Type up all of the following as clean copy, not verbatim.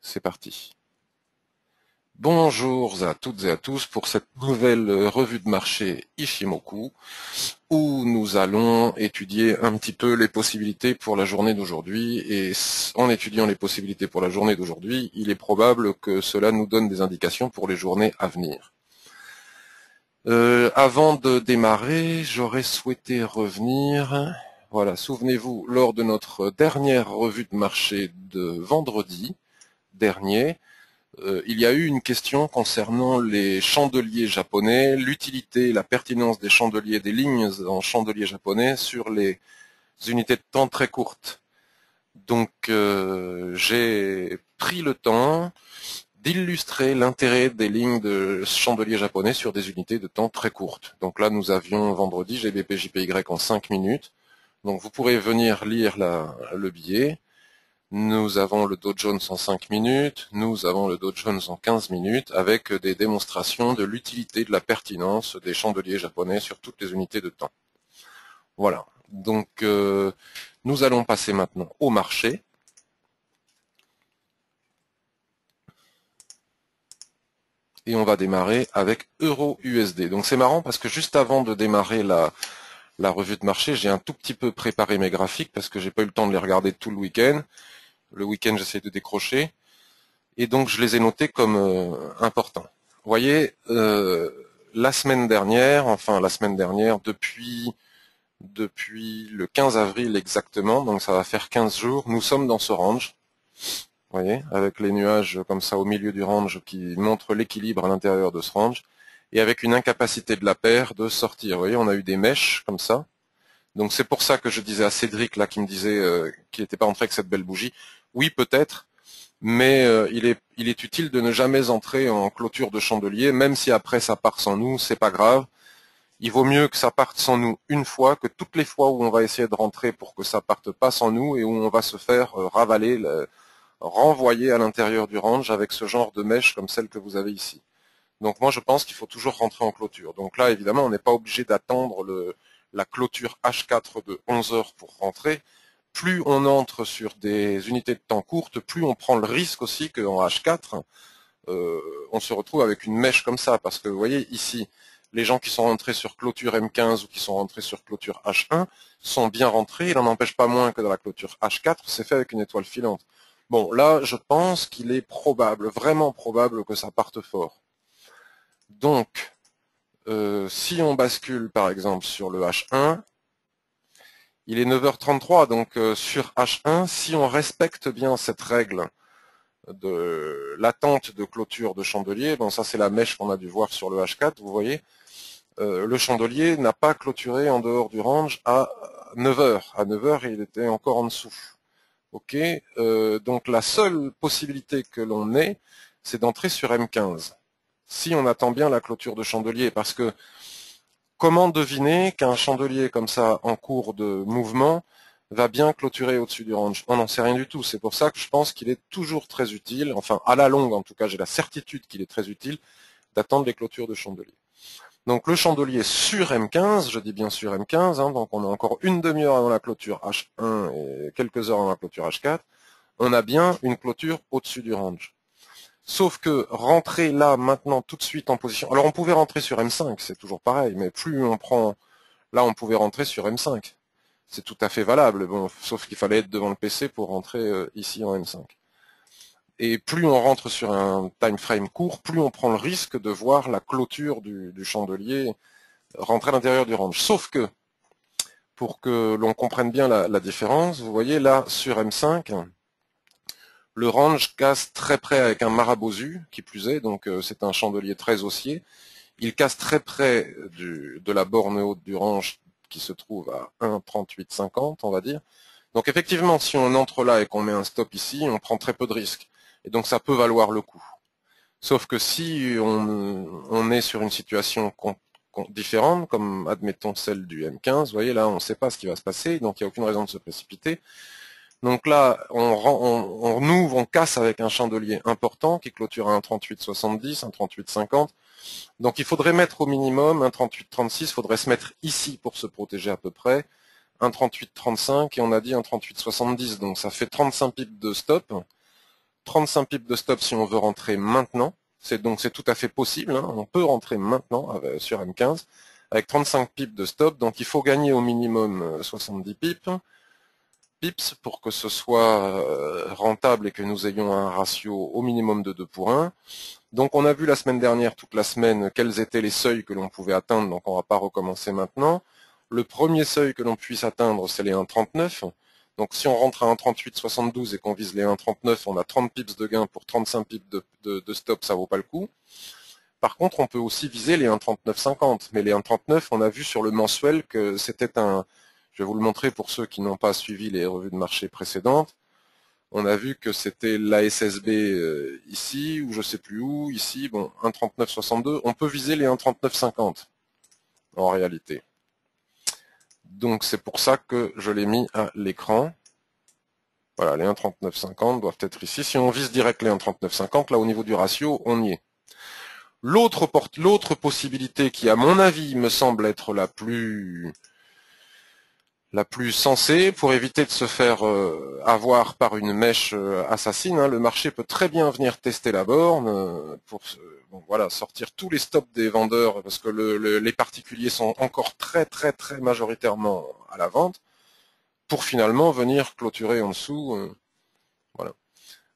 C'est parti. Bonjour à toutes et à tous pour cette nouvelle revue de marché Ishimoku où nous allons étudier un petit peu les possibilités pour la journée d'aujourd'hui et en étudiant les possibilités pour la journée d'aujourd'hui, il est probable que cela nous donne des indications pour les journées à venir. Avant de démarrer, j'aurais souhaité revenir, voilà, souvenez-vous, lors de notre dernière revue de marché de vendredi dernier, il y a eu une question concernant les chandeliers japonais, l'utilité et la pertinence des chandeliers, des lignes en chandeliers japonais sur les unités de temps très courtes. Donc j'ai pris le temps d'illustrer l'intérêt des lignes de chandeliers japonais sur des unités de temps très courtes. Donc là nous avions vendredi GBP/JPY en 5 minutes. Donc vous pourrez venir lire le billet. Nous avons le Dow Jones en 5 minutes, nous avons le Dow Jones en 15 minutes, avec des démonstrations de l'utilité, de la pertinence des chandeliers japonais sur toutes les unités de temps. Voilà, donc nous allons passer maintenant au marché. Et on va démarrer avec Euro-USD. Donc c'est marrant parce que juste avant de démarrer la revue de marché, j'ai un tout petit peu préparé mes graphiques parce que j'ai pas eu le temps de les regarder tout le week-end. Le week-end, j'essaie de décrocher. Et donc, je les ai notés comme importants. Vous voyez, la semaine dernière, depuis le 15 avril exactement, donc ça va faire 15 jours, nous sommes dans ce range. Vous voyez, avec les nuages comme ça au milieu du range qui montrent l'équilibre à l'intérieur de ce range, et avec une incapacité de la paire de sortir. Vous voyez, on a eu des mèches comme ça. Donc c'est pour ça que je disais à Cédric, là, qui me disait qu'il n'était pas entré avec cette belle bougie. Oui, peut-être, mais il est utile de ne jamais entrer en clôture de chandelier, même si après ça part sans nous, c'est pas grave. Il vaut mieux que ça parte sans nous une fois que toutes les fois où on va essayer de rentrer pour que ça parte pas sans nous et où on va se faire ravaler, renvoyer à l'intérieur du range avec ce genre de mèche comme celle que vous avez ici. Donc moi je pense qu'il faut toujours rentrer en clôture. Donc là évidemment on n'est pas obligé d'attendre la clôture H4 de 11 heures pour rentrer. Plus on entre sur des unités de temps courtes, plus on prend le risque aussi qu'en H4, on se retrouve avec une mèche comme ça. Parce que vous voyez ici, les gens qui sont rentrés sur clôture M15 ou qui sont rentrés sur clôture H1 sont bien rentrés. Il n'en empêche pas moins que dans la clôture H4, c'est fait avec une étoile filante. Bon, là, je pense qu'il est probable, vraiment probable que ça parte fort. Donc, si on bascule par exemple sur le H1, il est 9h33, donc sur H1, si on respecte bien cette règle de l'attente de clôture de chandelier, bon ça c'est la mèche qu'on a dû voir sur le H4, vous voyez, le chandelier n'a pas clôturé en dehors du range à 9h. À 9h, il était encore en dessous. Ok, donc la seule possibilité que l'on ait, c'est d'entrer sur M15. Si on attend bien la clôture de chandelier, parce que comment deviner qu'un chandelier comme ça en cours de mouvement va bien clôturer au-dessus du range? On n'en sait rien du tout. C'est pour ça que je pense qu'il est toujours très utile, enfin à la longue en tout cas, j'ai la certitude qu'il est très utile d'attendre les clôtures de chandelier. Donc le chandelier sur M15, je dis bien sur M15, hein, donc on a encore une demi-heure avant la clôture H1 et quelques heures avant la clôture H4, on a bien une clôture au-dessus du range. Sauf que rentrer là, maintenant, tout de suite en position... Alors on pouvait rentrer sur M5, c'est toujours pareil, mais plus on prend... Là, on pouvait rentrer sur M5. C'est tout à fait valable, bon, sauf qu'il fallait être devant le PC pour rentrer ici en M5. Et plus on rentre sur un time frame court, plus on prend le risque de voir la clôture du chandelier rentrer à l'intérieur du range. Sauf que, pour que l'on comprenne bien la différence, vous voyez là, sur M5, le range casse très près avec un marabosu, qui plus est, donc c'est un chandelier très haussier. Il casse très près de la borne haute du range qui se trouve à 1,3850, on va dire. Donc effectivement, si on entre là et qu'on met un stop ici, on prend très peu de risques. Et donc ça peut valoir le coup. Sauf que si on est sur une situation différente, comme admettons celle du M15, vous voyez là, on ne sait pas ce qui va se passer, donc il n'y a aucune raison de se précipiter. Donc là, on ouvre, on casse avec un chandelier important qui clôture à 1,3870, 1,3850. Donc il faudrait mettre au minimum 1,3836, il faudrait se mettre ici pour se protéger à peu près, 1,3835 et on a dit 1,3870, donc ça fait 35 pips de stop. 35 pips de stop si on veut rentrer maintenant. Donc c'est tout à fait possible, hein. On peut rentrer maintenant sur M15 avec 35 pips de stop. Donc il faut gagner au minimum 70 pips pour que ce soit rentable et que nous ayons un ratio au minimum de 2 pour 1. Donc on a vu la semaine dernière, toute la semaine, quels étaient les seuils que l'on pouvait atteindre, donc on ne va pas recommencer maintenant. Le premier seuil que l'on puisse atteindre, c'est les 1,39. Donc si on rentre à 1,38,72 et qu'on vise les 1,39, on a 30 pips de gain pour 35 pips de stop, ça vaut pas le coup. Par contre, on peut aussi viser les 1,39,50. Mais les 1,39, on a vu sur le mensuel que c'était un... Je vais vous le montrer pour ceux qui n'ont pas suivi les revues de marché précédentes. On a vu que c'était l'ASSB ici, ou je sais plus où, ici, bon, 1,39,62. On peut viser les 1,39,50 en réalité. Donc c'est pour ça que je l'ai mis à l'écran. Voilà, les 1,39,50 doivent être ici. Si on vise direct les 1,39,50, là au niveau du ratio, on y est. L'autre possibilité qui, à mon avis, me semble être la plus sensée pour éviter de se faire avoir par une mèche assassine, hein, le marché peut très bien venir tester la borne pour bon, voilà, sortir tous les stops des vendeurs parce que les particuliers sont encore très majoritairement à la vente pour finalement venir clôturer en dessous. Voilà.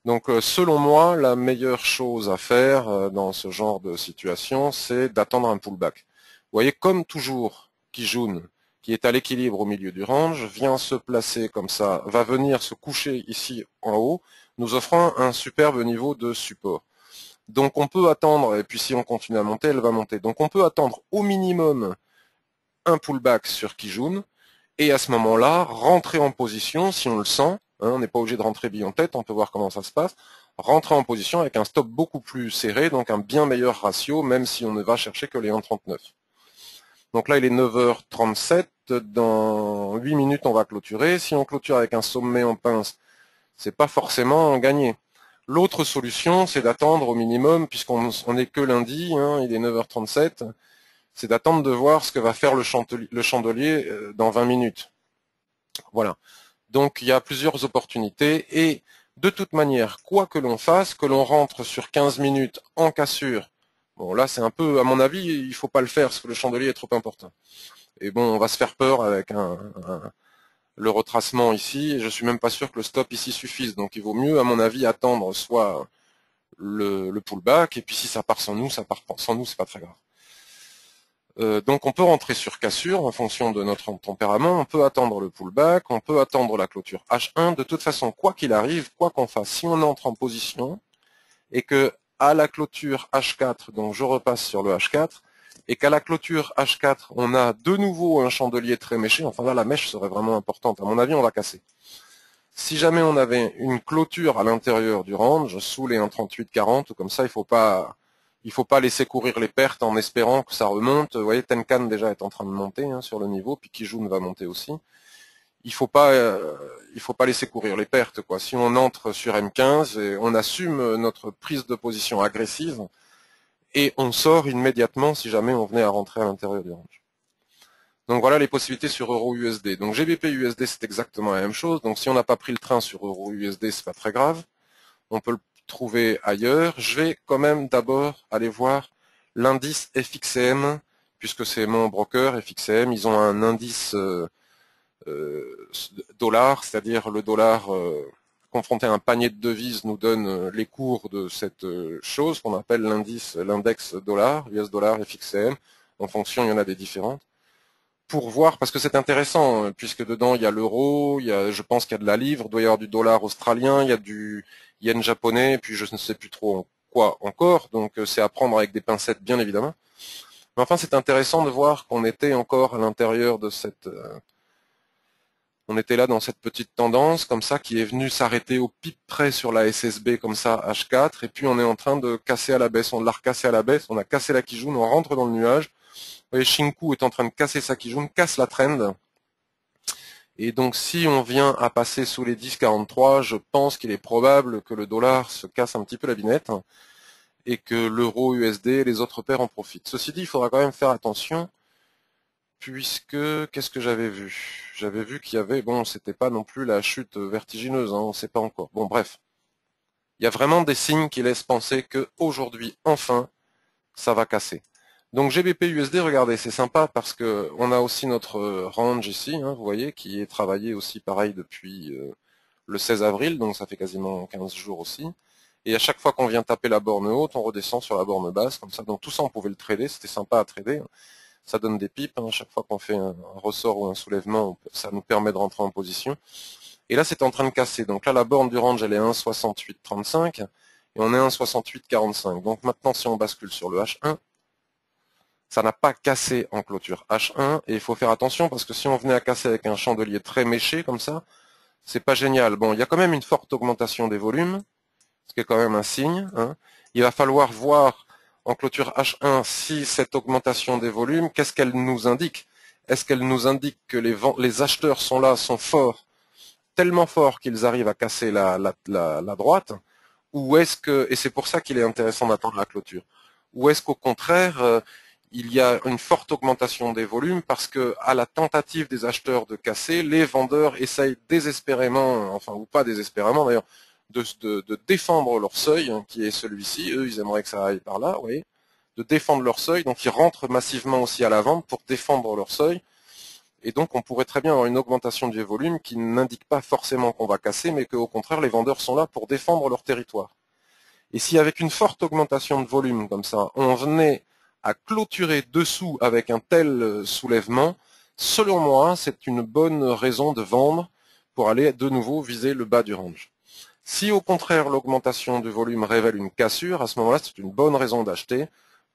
Donc selon moi, la meilleure chose à faire dans ce genre de situation, c'est d'attendre un pullback. Vous voyez, comme toujours, Kijun, qui est à l'équilibre au milieu du range, vient se placer comme ça, va venir se coucher ici en haut, nous offrant un superbe niveau de support. Donc on peut attendre, et puis si on continue à monter, elle va monter. Donc on peut attendre au minimum un pullback sur Kijun, et à ce moment-là, rentrer en position si on le sent. On n'est pas obligé de rentrer bille en tête, on peut voir comment ça se passe. Rentrer en position avec un stop beaucoup plus serré, donc un bien meilleur ratio, même si on ne va chercher que les 1,39. Donc là, il est 9h37. Dans 8 minutes, on va clôturer. Si on clôture avec un sommet en pince, c'est pas forcément gagné. L'autre solution, c'est d'attendre au minimum, puisqu'on n'est que lundi, hein, il est 9h37, c'est d'attendre de voir ce que va faire le chandelier dans 20 minutes. Voilà. Donc il y a plusieurs opportunités et de toute manière, quoi que l'on fasse, que l'on rentre sur 15 minutes en cassure, bon là c'est un peu, à mon avis, il faut pas le faire parce que le chandelier est trop important. Et bon, on va se faire peur avec le retracement ici, et je suis même pas sûr que le stop ici suffise. Donc il vaut mieux, à mon avis, attendre soit le pullback, et puis si ça part sans nous, ça part sans nous, c'est pas très grave. Donc on peut rentrer sur cassure en fonction de notre tempérament, on peut attendre le pullback, on peut attendre la clôture H1. De toute façon, quoi qu'il arrive, quoi qu'on fasse, si on entre en position et que à la clôture H4, donc je repasse sur le H4, et qu'à la clôture H4, on a de nouveau un chandelier très méché, enfin là la mèche serait vraiment importante, à mon avis on va casser. Si jamais on avait une clôture à l'intérieur du range, sous les 1,3840 ou comme ça, il faut pas laisser courir les pertes en espérant que ça remonte. Vous voyez, Tenkan déjà est en train de monter hein, sur le niveau, puis Kijun va monter aussi. Il faut pas laisser courir les pertes, quoi. Si on entre sur M15, et on assume notre prise de position agressive et on sort immédiatement si jamais on venait à rentrer à l'intérieur du range. Donc voilà les possibilités sur Euro-USD. Donc GBP-USD c'est exactement la même chose. Donc si on n'a pas pris le train sur Euro-USD, c'est pas très grave. On peut le trouver ailleurs. Je vais quand même d'abord aller voir l'indice FXCM, puisque c'est mon broker FXCM. Ils ont un indice dollar, c'est-à-dire le dollar confronté à un panier de devises nous donne les cours de cette chose qu'on appelle l'index dollar, US dollar FXCM. En fonction, il y en a des différentes. Pour voir, parce que c'est intéressant, puisque dedans il y a l'euro, je pense qu'il y a de la livre, il doit y avoir du dollar australien, il y a du yen japonais, puis je ne sais plus trop quoi encore, donc c'est à prendre avec des pincettes bien évidemment. Mais enfin c'est intéressant de voir qu'on était encore à l'intérieur de on était là dans cette petite tendance comme ça qui est venue s'arrêter au pic près sur la SSB comme ça H4, et puis on est en train de casser à la baisse, on l'a recassé à la baisse, on a cassé la Kijun, on rentre dans le nuage. Vous voyez, Shinku est en train de casser sa Kijun, casse la trend. Et donc si on vient à passer sous les 10,43, je pense qu'il est probable que le dollar se casse un petit peu la binette et que l'euro USD et les autres paires en profitent. Ceci dit, il faudra quand même faire attention puisque, qu'est-ce que j'avais vu? J'avais vu qu'il y avait, bon, c'était pas non plus la chute vertigineuse, hein, on ne sait pas encore. Bon, bref, il y a vraiment des signes qui laissent penser que aujourd'hui, enfin, ça va casser. Donc GBP USD, regardez, c'est sympa parce que on a aussi notre range ici, hein, vous voyez, qui est travaillé aussi pareil depuis le 16 avril, donc ça fait quasiment 15 jours aussi. Et à chaque fois qu'on vient taper la borne haute, on redescend sur la borne basse, comme ça. Donc tout ça, on pouvait le trader, c'était sympa à trader. Ça donne des pipes, hein. À chaque fois qu'on fait un ressort ou un soulèvement, ça nous permet de rentrer en position. Et là, c'est en train de casser. Donc là, la borne du range, elle est 1,6835 et on est 1,6845. Donc maintenant, si on bascule sur le H1, ça n'a pas cassé en clôture H1 et il faut faire attention parce que si on venait à casser avec un chandelier très méché comme ça, c'est pas génial. Bon, il y a quand même une forte augmentation des volumes, ce qui est quand même un signe, hein. Il va falloir voir en clôture H1 si cette augmentation des volumes, qu'est-ce qu'elle nous indique? Est-ce qu'elle nous indique que les acheteurs sont là, sont forts, tellement forts qu'ils arrivent à casser la droite, ou est-ce que, et c'est pour ça qu'il est intéressant d'attendre la clôture, ou est-ce qu'au contraire, il y a une forte augmentation des volumes parce que à la tentative des acheteurs de casser, les vendeurs essayent désespérément, enfin ou pas désespérément d'ailleurs, de défendre leur seuil, hein, qui est celui-ci. Eux, ils aimeraient que ça aille par là, vous voyez, de défendre leur seuil, donc ils rentrent massivement aussi à la vente pour défendre leur seuil. Et donc on pourrait très bien avoir une augmentation du volume qui n'indique pas forcément qu'on va casser, mais qu'au contraire les vendeurs sont là pour défendre leur territoire. Et si avec une forte augmentation de volume comme ça, on venait à clôturer dessous avec un tel soulèvement, selon moi, c'est une bonne raison de vendre pour aller de nouveau viser le bas du range. Si au contraire l'augmentation du volume révèle une cassure, à ce moment-là, c'est une bonne raison d'acheter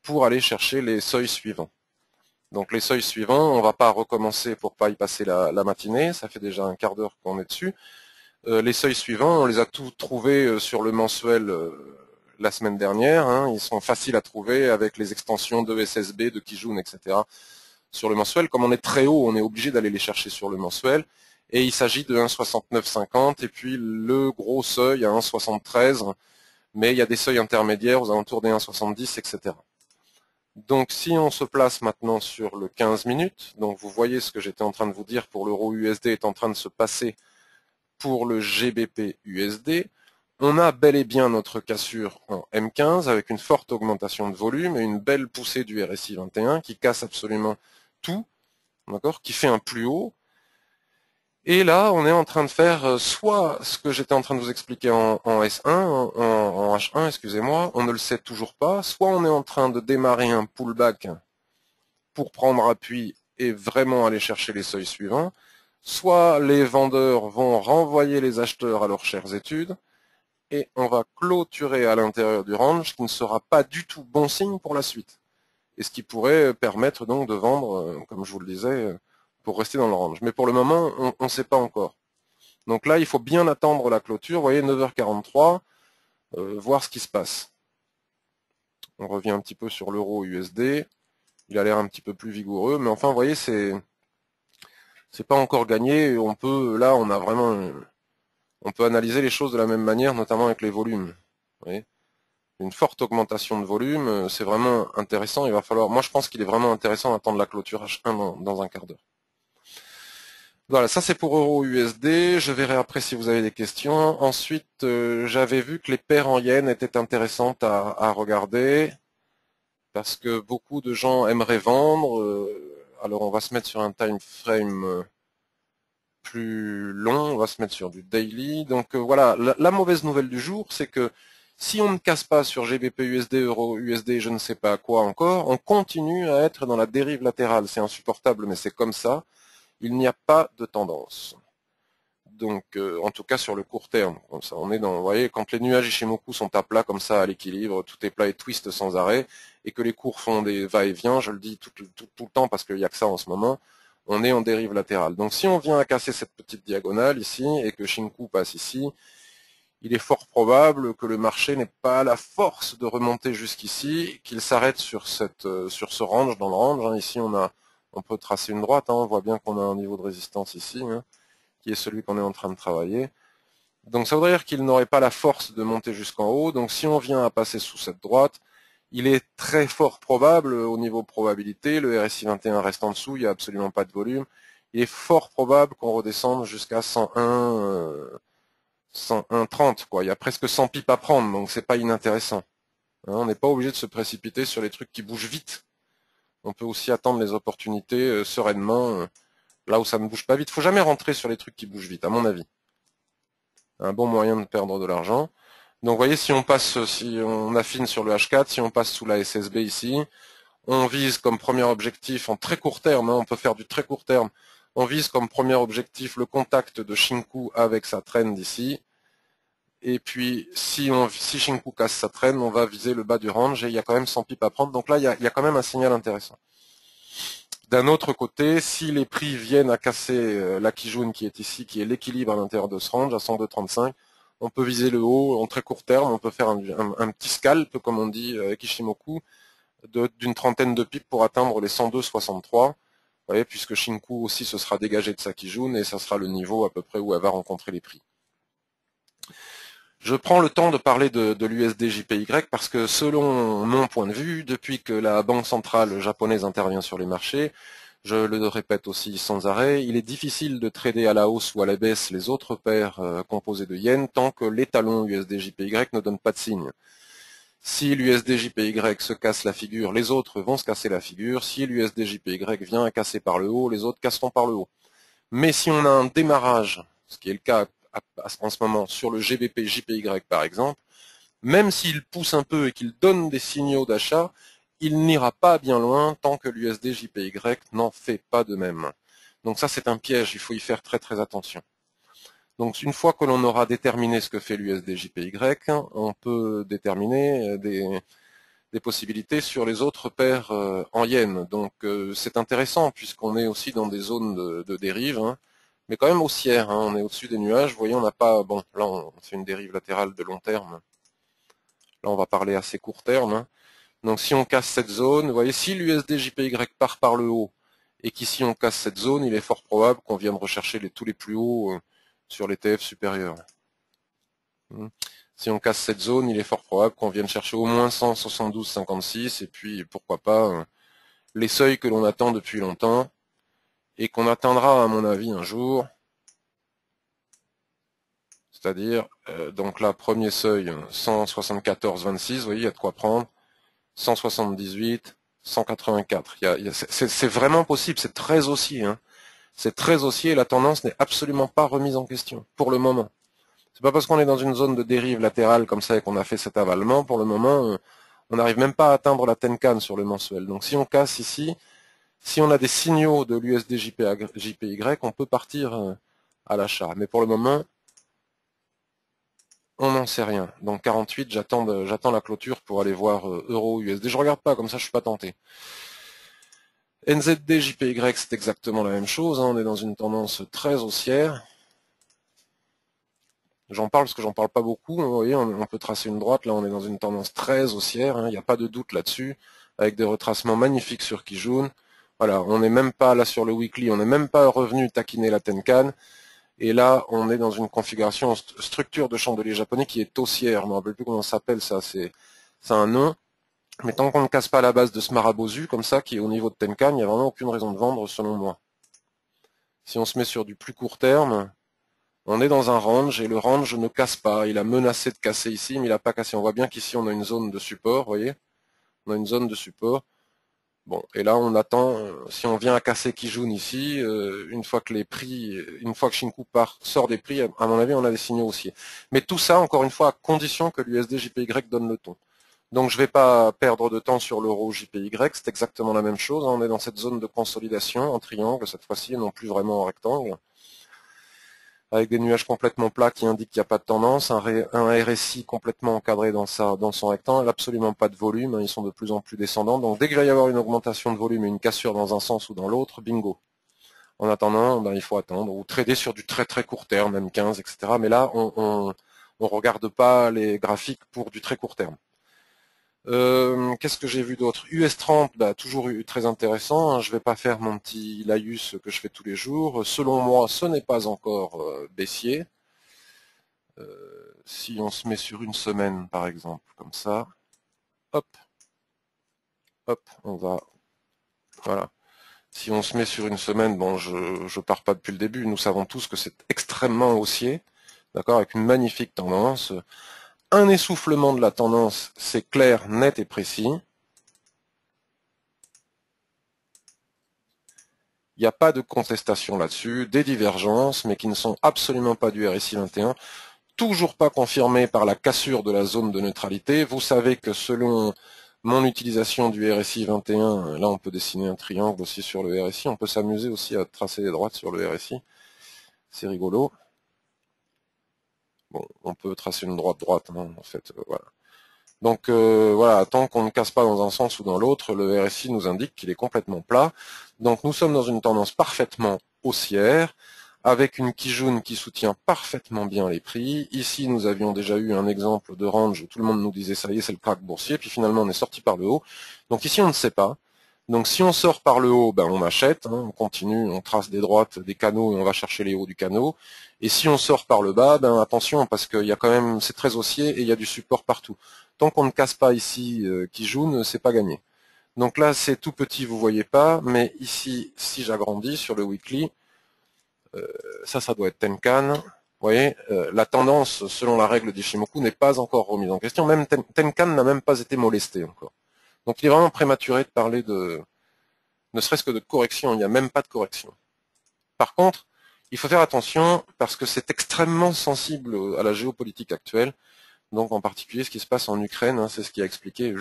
pour aller chercher les seuils suivants. Donc les seuils suivants, on ne va pas recommencer pour pas y passer la matinée, ça fait déjà un quart d'heure qu'on est dessus. Les seuils suivants, on les a tous trouvés sur le mensuel la semaine dernière, hein. Ils sont faciles à trouver avec les extensions de SSB, de Kijun, etc. Sur le mensuel, comme on est très haut, on est obligé d'aller les chercher sur le mensuel. Et il s'agit de 1,6950 et puis le gros seuil à 1,73, mais il y a des seuils intermédiaires aux alentours des 1,70, etc. Donc si on se place maintenant sur le 15 minutes, donc vous voyez ce que j'étais en train de vous dire pour l'euro USD est en train de se passer pour le GBP USD, on a bel et bien notre cassure en M15 avec une forte augmentation de volume et une belle poussée du RSI 21 qui casse absolument tout, d'accord, qui fait un plus haut. Et là, on est en train de faire soit ce que j'étais en train de vous expliquer en S1, en H1, excusez-moi, on ne le sait toujours pas, soit on est en train de démarrer un pullback pour prendre appui et vraiment aller chercher les seuils suivants, soit les vendeurs vont renvoyer les acheteurs à leurs chères études, et on va clôturer à l'intérieur du range, ce qui ne sera pas du tout bon signe pour la suite. Et ce qui pourrait permettre donc de vendre, comme je vous le disais, pour rester dans le range. Mais pour le moment, on ne sait pas encore. Donc là, il faut bien attendre la clôture. Vous voyez, 9h43, voir ce qui se passe. On revient un petit peu sur l'euro USD. Il a l'air un petit peu plus vigoureux, mais enfin, vous voyez, c'est pas encore gagné. On peut, là, on a vraiment, on peut analyser les choses de la même manière, notamment avec les volumes. Vous voyez, une forte augmentation de volume, c'est vraiment intéressant. Il va falloir, moi, je pense qu'il est vraiment intéressant d'attendre la clôture H1 dans un quart d'heure. Voilà, ça c'est pour euro USD. Je verrai après si vous avez des questions. Ensuite, j'avais vu que les paires en yens étaient intéressantes à regarder parce que beaucoup de gens aimeraient vendre. Alors on va se mettre sur un time frame plus long, on va se mettre sur du daily. Donc voilà, la mauvaise nouvelle du jour, c'est que si on ne casse pas sur GBP USD, euro USD, je ne sais pas quoi encore, on continue à être dans la dérive latérale. C'est insupportable, mais c'est comme ça. Il n'y a pas de tendance. Donc, en tout cas sur le court terme, comme ça, on est dans, vous voyez, quand les nuages Ishimoku sont à plat comme ça à l'équilibre, tout est plat et twist sans arrêt, et que les cours font des va-et-vient, je le dis tout le temps parce qu'il n'y a que ça en ce moment, on est en dérive latérale. Donc, si on vient à casser cette petite diagonale ici et que Shinku passe ici, il est fort probable que le marché n'ait pas la force de remonter jusqu'ici, qu'il s'arrête sur sur ce range, dans le range. Hein. Ici, on peut tracer une droite. Hein. On voit bien qu'on a un niveau de résistance ici. Hein, qui est celui qu'on est en train de travailler. Donc ça voudrait dire qu'il n'aurait pas la force de monter jusqu'en haut. Donc si on vient à passer sous cette droite, il est très fort probable, au niveau probabilité, le RSI 21 reste en dessous, il n'y a absolument pas de volume, il est fort probable qu'on redescende jusqu'à 101, 1,30 quoi. Il y a presque 100 pips à prendre, donc c'est pas inintéressant. Hein, on n'est pas obligé de se précipiter sur les trucs qui bougent vite. On peut aussi attendre les opportunités sereinement, là où ça ne bouge pas vite. Faut jamais rentrer sur les trucs qui bougent vite, à mon avis. Un bon moyen de perdre de l'argent. Donc vous voyez, si on passe, si on affine sur le H4, si on passe sous la SSB ici, on vise comme premier objectif en très court terme, hein, on peut faire du très court terme, on vise comme premier objectif le contact de Shinku avec sa trend ici. Et puis si Shinku casse sa trend, on va viser le bas du range et il y a quand même 100 pips à prendre. Donc là, il y a quand même un signal intéressant. D'un autre côté, si les prix viennent à casser la Kijun qui est ici, qui est l'équilibre à l'intérieur de ce range, à 102,35, on peut viser le haut en très court terme, on peut faire un petit scalp, comme on dit avec Ishimoku, d'une trentaine de pips pour atteindre les 102,63. Vous voyez, puisque Shinku aussi se sera dégagé de sa Kijun et ça sera le niveau à peu près où elle va rencontrer les prix. Je prends le temps de parler de l'USD JPY parce que selon mon point de vue, depuis que la Banque centrale japonaise intervient sur les marchés, je le répète aussi sans arrêt, il est difficile de trader à la hausse ou à la baisse les autres paires composées de yens tant que l'étalon USD JPY ne donne pas de signe. Si l'USD JPY se casse la figure, les autres vont se casser la figure. Si l'USD JPY vient à casser par le haut, les autres casseront par le haut. Mais si on a un démarrage, ce qui est le cas en ce moment sur le GBP JPY par exemple, même s'il pousse un peu et qu'il donne des signaux d'achat, il n'ira pas bien loin tant que l'USD JPY n'en fait pas de même. Donc ça c'est un piège, il faut y faire très très attention. Donc une fois que l'on aura déterminé ce que fait l'USD JPY, on peut déterminer des possibilités sur les autres paires en yens. Donc c'est intéressant puisqu'on est aussi dans des zones de dérive, hein, mais quand même haussière, hein, on est au-dessus des nuages. Vous voyez, on n'a pas, bon, là on fait une dérive latérale de long terme. Là on va parler assez court terme. Hein. Donc si on casse cette zone, vous voyez, si l'USD JPY part par le haut et qu'ici on casse cette zone, il est fort probable qu'on vienne rechercher tous les plus hauts sur les TF supérieurs. Si on casse cette zone, il est fort probable qu'on vienne chercher au moins 172,56 et puis pourquoi pas les seuils que l'on attend depuis longtemps et qu'on atteindra à mon avis un jour. C'est-à-dire, donc là, premier seuil, 174,26, vous voyez, il y a de quoi prendre, 178, 184. C'est vraiment possible, c'est très haussier. Hein. C'est très haussier et la tendance n'est absolument pas remise en question, pour le moment. C'est pas parce qu'on est dans une zone de dérive latérale comme ça et qu'on a fait cet avalement, pour le moment, on n'arrive même pas à atteindre la Tenkan sur le mensuel. Donc si on casse ici, si on a des signaux de l'USD JPY, on peut partir à l'achat. Mais pour le moment, on n'en sait rien. Donc 48, j'attends la clôture pour aller voir euro USD. Je regarde pas, comme ça je suis pas tenté. NZD JPY, c'est exactement la même chose. Hein. On est dans une tendance très haussière. J'en parle parce que j'en parle pas beaucoup. Vous voyez, on peut tracer une droite. Là, on est dans une tendance très haussière. Hein, il n'y a pas de doute là-dessus. Avec des retracements magnifiques sur Kijun. Voilà, on n'est même pas là sur le weekly. On n'est même pas revenu taquiner la Tenkan. Et là, on est dans une configuration, structure de chandelier japonais qui est haussière. Je ne me rappelle plus comment ça s'appelle. Ça, c'est un nom. Mais tant qu'on ne casse pas la base de ce marabozu, comme ça, qui est au niveau de Tenkan, il n'y a vraiment aucune raison de vendre, selon moi. Si on se met sur du plus court terme, on est dans un range et le range ne casse pas. Il a menacé de casser ici, mais il n'a pas cassé. On voit bien qu'ici, on a une zone de support, vous voyez. On a une zone de support. Bon, et là, on attend, si on vient à casser Kijun ici, une fois que Shinku sort des prix, à mon avis, on a des signaux haussiers. Mais tout ça, encore une fois, à condition que l'USD JPY donne le ton. Donc, je ne vais pas perdre de temps sur l'euro JPY, c'est exactement la même chose. On est dans cette zone de consolidation en triangle, cette fois-ci, et non plus vraiment en rectangle. Avec des nuages complètement plats qui indiquent qu'il n'y a pas de tendance, un RSI complètement encadré dans son rectangle, absolument pas de volume, hein, ils sont de plus en plus descendants. Donc dès qu'il va y avoir une augmentation de volume et une cassure dans un sens ou dans l'autre, bingo. En attendant, ben, il faut attendre, ou trader sur du très très court terme, même 15, etc. Mais là, on regarde pas les graphiques pour du très court terme. Qu'est-ce que j'ai vu d'autre? US30, bah, toujours très intéressant. Hein. Je vais pas faire mon petit laïus que je fais tous les jours. Selon moi, ce n'est pas encore baissier. Si on se met sur une semaine, par exemple, comme ça, hop, hop, on va, voilà. Si on se met sur une semaine, bon, je pars pas depuis le début. Nous savons tous que c'est extrêmement haussier. d'accord, avec une magnifique tendance. Un essoufflement de la tendance, c'est clair, net et précis. Il n'y a pas de contestation là-dessus, des divergences, mais qui ne sont absolument pas du RSI 21, toujours pas confirmées par la cassure de la zone de neutralité. Vous savez que selon mon utilisation du RSI 21, là on peut dessiner un triangle aussi sur le RSI, on peut s'amuser aussi à tracer des droites sur le RSI, c'est rigolo. Bon, on peut tracer une droite, hein, en fait, voilà. Donc voilà, tant qu'on ne casse pas dans un sens ou dans l'autre, le RSI nous indique qu'il est complètement plat. Donc nous sommes dans une tendance parfaitement haussière, avec une Kijun qui soutient parfaitement bien les prix. Ici, nous avions déjà eu un exemple de range où tout le monde nous disait ça y est, c'est le crack boursier, puis finalement on est sorti par le haut. Donc ici, on ne sait pas. Donc si on sort par le haut, ben on achète, hein, on continue, on trace des droites, des canaux et on va chercher les hauts du canot. Et si on sort par le bas, ben attention parce qu'il y a quand même, c'est très haussier et il y a du support partout. Tant qu'on ne casse pas ici Kijun, c'est pas gagné. Donc là c'est tout petit, vous voyez pas, mais ici si j'agrandis sur le weekly, ça doit être Tenkan. Vous voyez, la tendance selon la règle d'Ishimoku n'est pas encore remise en question. Même Tenkan n'a même pas été molesté encore. Donc il est vraiment prématuré de parler de, ne serait-ce que de correction, il n'y a même pas de correction. Par contre, il faut faire attention parce que c'est extrêmement sensible à la géopolitique actuelle, donc en particulier ce qui se passe en Ukraine, hein, c'est ce qui a expliqué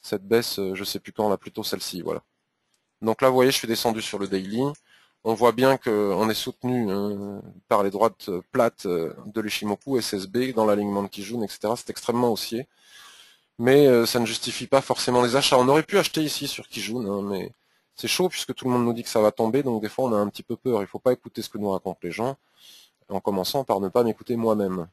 cette baisse, je ne sais plus quand, là plutôt celle-ci, voilà. Donc là, vous voyez, je suis descendu sur le daily, on voit bien qu'on est soutenu par les droites plates de l'Ishimoku, SSB, dans l'alignement de Kijun, etc. C'est extrêmement haussier, mais ça ne justifie pas forcément les achats. On aurait pu acheter ici sur Kijun, hein, mais c'est chaud puisque tout le monde nous dit que ça va tomber, donc des fois on a un petit peu peur. Il ne faut pas écouter ce que nous racontent les gens, en commençant par ne pas m'écouter moi-même.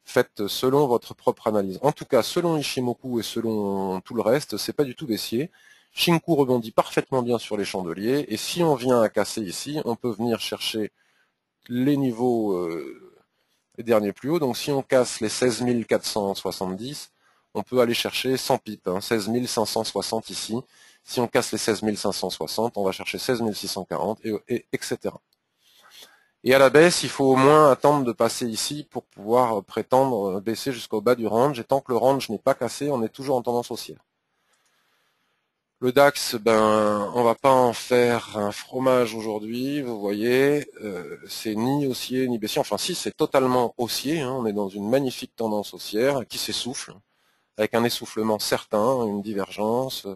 Faites selon votre propre analyse. En tout cas, selon Ishimoku et selon tout le reste, c'est pas du tout baissier. Shinku rebondit parfaitement bien sur les chandeliers, et si on vient à casser ici, on peut venir chercher les niveaux les derniers plus hauts. Donc si on casse les 16 470, on peut aller chercher 100 pips, hein, 16 560 ici. Si on casse les 16 560, on va chercher 16 640, etc. Et à la baisse, il faut au moins attendre de passer ici pour pouvoir prétendre baisser jusqu'au bas du range. Et tant que le range n'est pas cassé, on est toujours en tendance haussière. Le DAX, ben, on va pas en faire un fromage aujourd'hui, vous voyez, c'est ni haussier ni baissier. Enfin si, c'est totalement haussier, hein, on est dans une magnifique tendance haussière qui s'essouffle, avec un essoufflement certain, une divergence.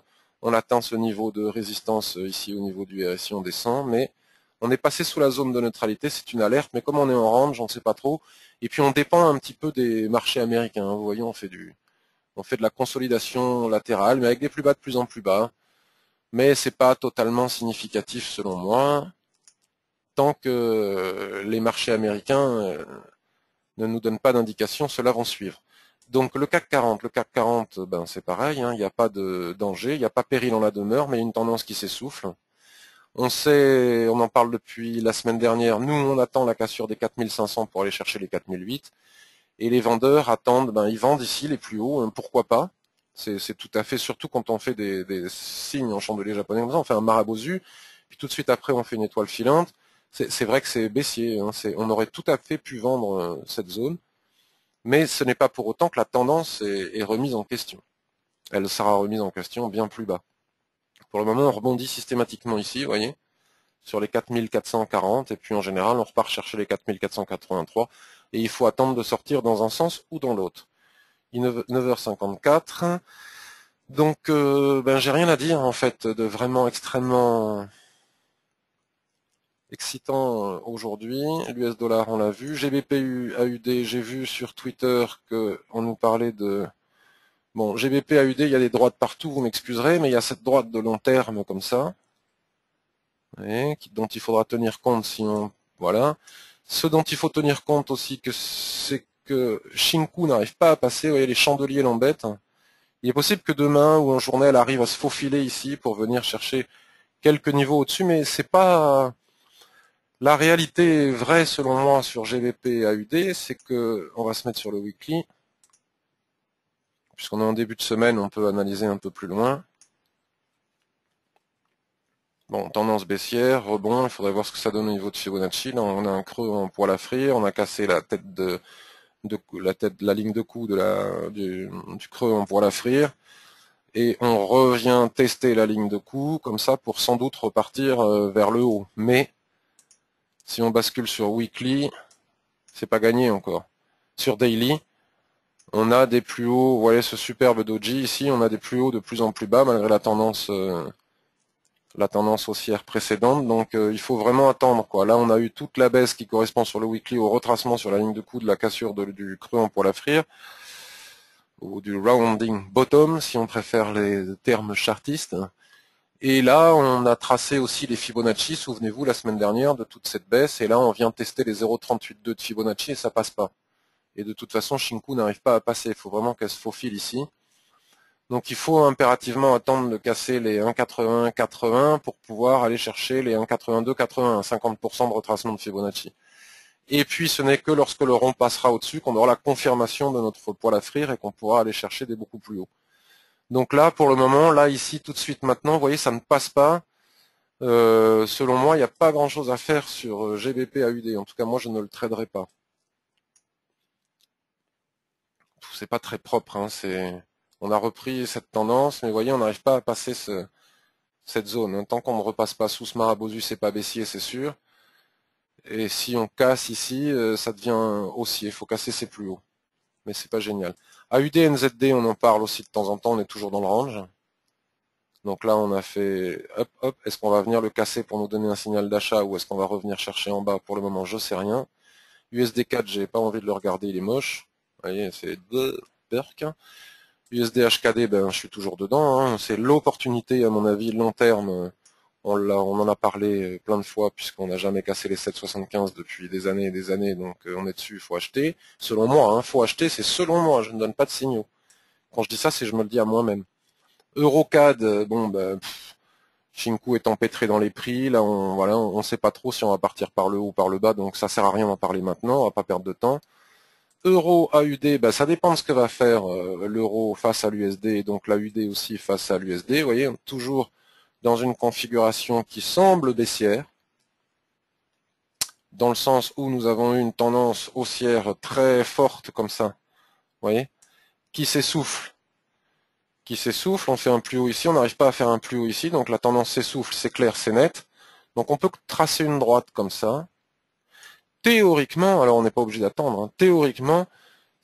On atteint ce niveau de résistance ici au niveau du RSI, on descend, mais on est passé sous la zone de neutralité, c'est une alerte, mais comme on est en range, on ne sait pas trop. Et puis on dépend un petit peu des marchés américains, hein. Vous voyez, on fait de la consolidation latérale, mais avec des plus bas de plus en plus bas. Mais c'est pas totalement significatif selon moi, tant que les marchés américains ne nous donnent pas d'indication, ceux-là vont suivre. Donc le CAC 40, ben c'est pareil, hein, il n'y a pas de danger, il n'y a pas péril en la demeure, mais une tendance qui s'essouffle. On sait, on en parle depuis la semaine dernière, nous on attend la cassure des 4500 pour aller chercher les 4008, et les vendeurs attendent, ben ils vendent ici les plus hauts, hein, pourquoi pas. C'est tout à fait, surtout quand on fait des signes en chandelier japonais, on fait un marabozu, puis tout de suite après on fait une étoile filante. C'est vrai que c'est baissier, hein, on aurait tout à fait pu vendre cette zone, mais ce n'est pas pour autant que la tendance est remise en question. Elle sera remise en question bien plus bas. Pour le moment, on rebondit systématiquement ici, vous voyez, sur les 4440, et puis en général, on repart chercher les 4483, et il faut attendre de sortir dans un sens ou dans l'autre. Il est 9h54, donc ben, j'ai rien à dire en fait de vraiment extrêmement excitant aujourd'hui. L'US dollar, on l'a vu. GBP AUD, j'ai vu sur Twitter qu'on nous parlait de... Bon, GBP AUD, il y a des droites partout, vous m'excuserez, mais il y a cette droite de long terme comme ça, dont il faudra tenir compte si on... Voilà. Ce dont il faut tenir compte aussi, c'est que Shinku n'arrive pas à passer, vous voyez, les chandeliers l'embêtent. Il est possible que demain ou en journée, elle arrive à se faufiler ici pour venir chercher quelques niveaux au-dessus, mais c'est pas... La réalité vraie, selon moi, sur GBP et AUD, c'est que, on va se mettre sur le weekly, puisqu'on est en début de semaine, on peut analyser un peu plus loin. Bon, tendance baissière, rebond, il faudrait voir ce que ça donne au niveau de Fibonacci. Là, on a un creux en poil à frire, on a cassé la tête la ligne de coup du creux en poil à frire. Et on revient tester la ligne de coup, comme ça, pour sans doute repartir vers le haut. Mais, si on bascule sur weekly, c'est pas gagné encore. Sur daily, on a des plus hauts, vous voyez ce superbe doji ici, on a des plus hauts de plus en plus bas, malgré la tendance haussière précédente, donc il faut vraiment attendre, quoi. Là, on a eu toute la baisse qui correspond sur le weekly au retracement sur la ligne de coup de la cassure du creux en poil à frire, ou du rounding bottom, si on préfère les termes chartistes. Et là, on a tracé aussi les Fibonacci, souvenez-vous, la semaine dernière, de toute cette baisse, et là, on vient tester les 0,382 de Fibonacci, et ça passe pas. Et de toute façon, Shinku n'arrive pas à passer, il faut vraiment qu'elle se faufile ici. Donc il faut impérativement attendre de casser les 1,80-80 pour pouvoir aller chercher les 1,82-80, 50% de retracement de Fibonacci. Et puis ce n'est que lorsque le rond passera au-dessus qu'on aura la confirmation de notre poil à frire et qu'on pourra aller chercher des beaucoup plus hauts. Donc là, pour le moment, là, ici, tout de suite, maintenant, vous voyez, ça ne passe pas. Selon moi, il n'y a pas grand-chose à faire sur GBP AUD. En tout cas, moi, je ne le traderai pas. C'est pas très propre, hein, on a repris cette tendance, mais vous voyez, on n'arrive pas à passer cette zone. Hein. Tant qu'on ne repasse pas sous ce marabout, c'est pas baissier, c'est sûr. Et si on casse ici, ça devient haussier. Il faut casser ses plus hauts. Mais c'est pas génial. AUD, NZD, on en parle aussi de temps en temps, on est toujours dans le range. Donc là, on a fait hop, hop. Est-ce qu'on va venir le casser pour nous donner un signal d'achat ou est-ce qu'on va revenir chercher en bas? Pour le moment, je sais rien. USD4, j'ai pas envie de le regarder, il est moche. Vous voyez, c'est perk. USD HKD, ben, je suis toujours dedans. Hein. C'est l'opportunité, à mon avis, long terme. On en a parlé plein de fois puisqu'on n'a jamais cassé les 7,75 depuis des années et des années. Donc on est dessus, il faut acheter. Selon moi, hein, faut acheter, c'est selon moi. Je ne donne pas de signaux. Quand je dis ça, c'est je me le dis à moi-même. Eurocad, bon, ben, Shinku est empêtré dans les prix. Là, on ne sait pas trop si on va partir par le haut ou par le bas. Donc ça sert à rien d'en parler maintenant. On va pas perdre de temps. Euro AUD, bah, ça dépend de ce que va faire l'euro face à l'USD, donc l'AUD aussi face à l'USD. Vous voyez, toujours dans une configuration qui semble baissière, dans le sens où nous avons eu une tendance haussière très forte comme ça, vous voyez, qui s'essouffle. On fait un plus haut ici, on n'arrive pas à faire un plus haut ici, donc la tendance s'essouffle, c'est clair, c'est net. Donc on peut tracer une droite comme ça. Théoriquement, alors on n'est pas obligé d'attendre, hein, théoriquement,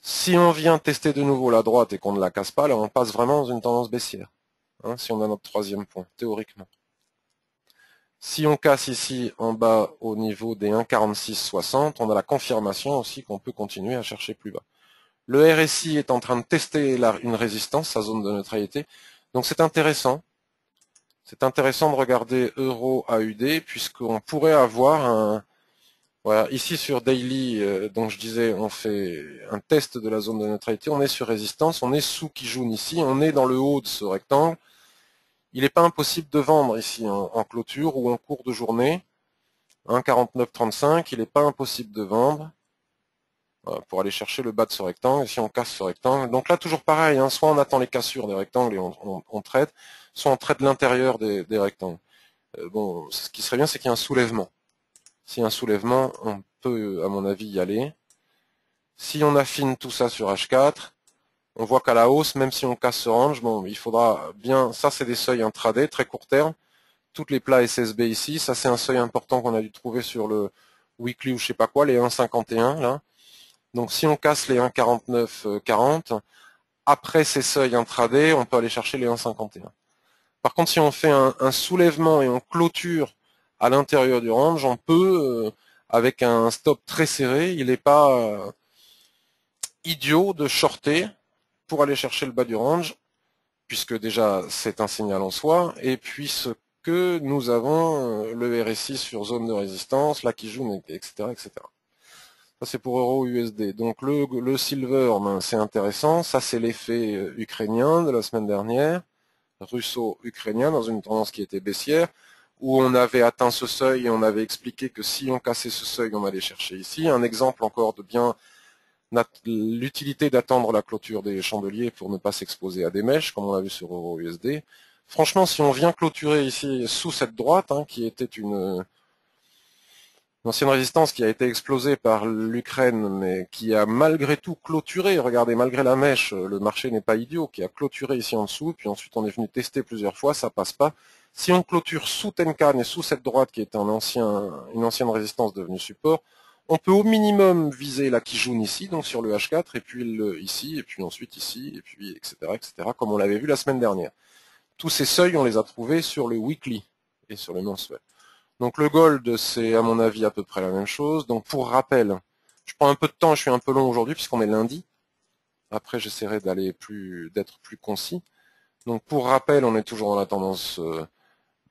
si on vient tester de nouveau la droite et qu'on ne la casse pas, là on passe vraiment dans une tendance baissière. Hein, si on a notre troisième point, théoriquement. Si on casse ici en bas au niveau des 1,4660, on a la confirmation aussi qu'on peut continuer à chercher plus bas. Le RSI est en train de tester une résistance, sa zone de neutralité. Donc c'est intéressant. C'est intéressant de regarder euro AUD puisqu'on pourrait avoir un... Voilà, ici sur Daily, donc je disais, on fait un test de la zone de neutralité, on est sur résistance, on est sous Kijun ici, on est dans le haut de ce rectangle. Il n'est pas impossible de vendre ici en clôture ou en cours de journée. 1,4935, il n'est pas impossible de vendre pour aller chercher le bas de ce rectangle. Si on casse ce rectangle, donc là toujours pareil, hein, soit on attend les cassures des rectangles et on traite, soit on traite l'intérieur des rectangles. Bon, ce qui serait bien, c'est qu'il y ait un soulèvement. S'il y a un soulèvement, on peut, à mon avis, y aller. Si on affine tout ça sur H4, on voit qu'à la hausse, même si on casse ce range, bon, il faudra bien, ça c'est des seuils intraday, très court terme, toutes les plats SSB ici, ça c'est un seuil important qu'on a dû trouver sur le weekly ou je sais pas quoi, les 1,51 là. Donc si on casse les 1,4940, après ces seuils intraday, on peut aller chercher les 1,51. Par contre, si on fait un soulèvement et on clôture à l'intérieur du range, on peut, avec un stop très serré, il n'est pas idiot de shorter pour aller chercher le bas du range, puisque déjà c'est un signal en soi, et puisque nous avons le RSI sur zone de résistance, là qui joue, etc. etc. Ça c'est pour euro USD. Donc le silver, ben, c'est intéressant, ça c'est l'effet ukrainien de la semaine dernière, russo-ukrainien, dans une tendance qui était baissière, où on avait atteint ce seuil et on avait expliqué que si on cassait ce seuil, on allait chercher ici. Un exemple encore de bien l'utilité d'attendre la clôture des chandeliers pour ne pas s'exposer à des mèches, comme on l'a vu sur euro USD. Franchement, si on vient clôturer ici sous cette droite, hein, qui était une ancienne résistance qui a été explosée par l'Ukraine, mais qui a malgré tout clôturé, regardez, malgré la mèche, le marché n'est pas idiot, qui a clôturé ici en dessous, puis ensuite on est venu tester plusieurs fois, ça passe pas. Si on clôture sous Tenkan et sous cette droite qui est une ancienne résistance devenue support, on peut au minimum viser la Kijun ici, donc sur le H4, et puis ici, et puis ensuite ici, et puis etc., comme on l'avait vu la semaine dernière. Tous ces seuils, on les a trouvés sur le weekly et sur le mensuel. Donc le gold, c'est à mon avis à peu près la même chose. Donc pour rappel, je prends un peu de temps, je suis un peu long aujourd'hui puisqu'on est lundi. Après, j'essaierai d'être plus concis. Donc pour rappel, on est toujours dans la tendance,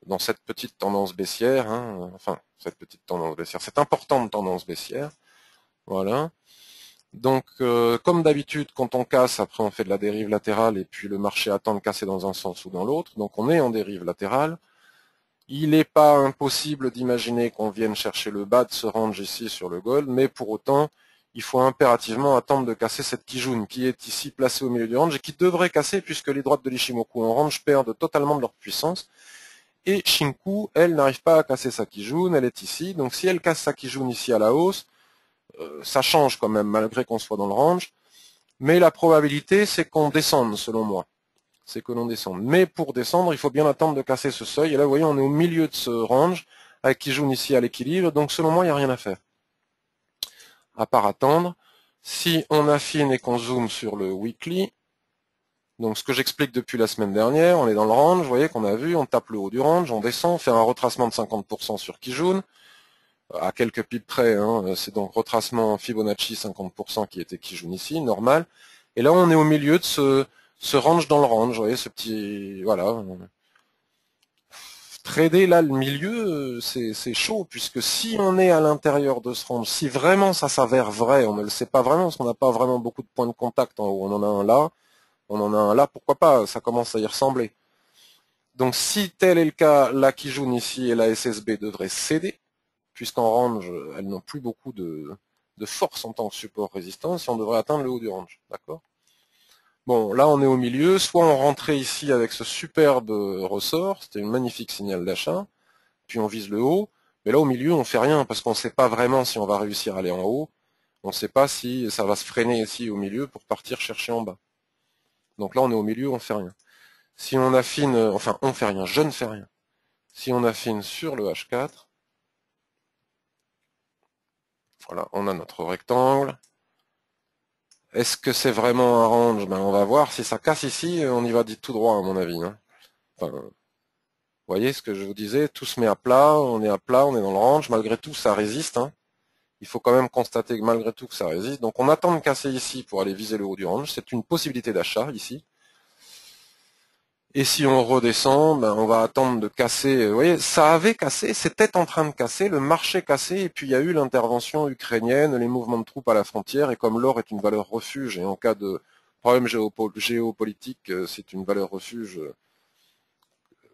dans cette petite tendance baissière, hein, enfin cette petite tendance baissière, cette importante tendance baissière. Voilà. Donc comme d'habitude, quand on casse, après on fait de la dérive latérale et puis le marché attend de casser dans un sens ou dans l'autre. Donc on est en dérive latérale. Il n'est pas impossible d'imaginer qu'on vienne chercher le bas de ce range ici sur le gold, mais pour autant, il faut impérativement attendre de casser cette Kijun qui est ici placée au milieu du range et qui devrait casser puisque les droites de l'Ishimoku en range perdent totalement de leur puissance. Et Shinku, elle, n'arrive pas à casser sa Kijun, elle est ici. Donc si elle casse sa Kijun ici à la hausse, ça change quand même malgré qu'on soit dans le range. Mais la probabilité, c'est qu'on descende selon moi. C'est que l'on descende. Mais pour descendre, il faut bien attendre de casser ce seuil. Et là, vous voyez, on est au milieu de ce range, avec Kijun ici à l'équilibre. Donc, selon moi, il n'y a rien à faire. À part attendre. Si on affine et qu'on zoome sur le weekly, donc ce que j'explique depuis la semaine dernière, on est dans le range, vous voyez qu'on a vu, on tape le haut du range, on descend, on fait un retracement de 50% sur Kijun, à quelques pips près, hein, c'est donc retracement Fibonacci 50% qui était Kijun ici, normal. Et là, on est au milieu de ce range dans le range, vous voyez, ce petit, voilà. Trader là le milieu, c'est chaud, puisque si on est à l'intérieur de ce range, si vraiment ça s'avère vrai, on ne le sait pas vraiment, parce qu'on n'a pas vraiment beaucoup de points de contact en haut, on en a un là, on en a un là, pourquoi pas, ça commence à y ressembler. Donc si tel est le cas, la Kijun ici et la SSB devraient céder, puisqu'en range, elles n'ont plus beaucoup de force en tant que support résistance, et on devrait atteindre le haut du range, d'accord? Bon, là on est au milieu, soit on rentrait ici avec ce superbe ressort, c'était un magnifique signal d'achat, puis on vise le haut, mais là au milieu on fait rien, parce qu'on ne sait pas vraiment si on va réussir à aller en haut, on ne sait pas si ça va se freiner ici au milieu pour partir chercher en bas. Donc là on est au milieu, on fait rien. Si on affine, enfin on fait rien, je ne fais rien. Si on affine sur le H4, voilà, on a notre rectangle. Est-ce que c'est vraiment un range? Ben on va voir, si ça casse ici, on y va dit tout droit à mon avis. Hein. Enfin, vous voyez ce que je vous disais, tout se met à plat, on est dans le range, malgré tout ça résiste. Hein. Il faut quand même constater que malgré tout que ça résiste. Donc on attend de casser ici pour aller viser le haut du range. C'est une possibilité d'achat ici. Et si on redescend, ben on va attendre de casser. Vous voyez, ça avait cassé, c'était en train de casser, le marché cassé, et puis il y a eu l'intervention ukrainienne, les mouvements de troupes à la frontière, et comme l'or est une valeur refuge, et en cas de problème géopolitique, c'est une valeur refuge.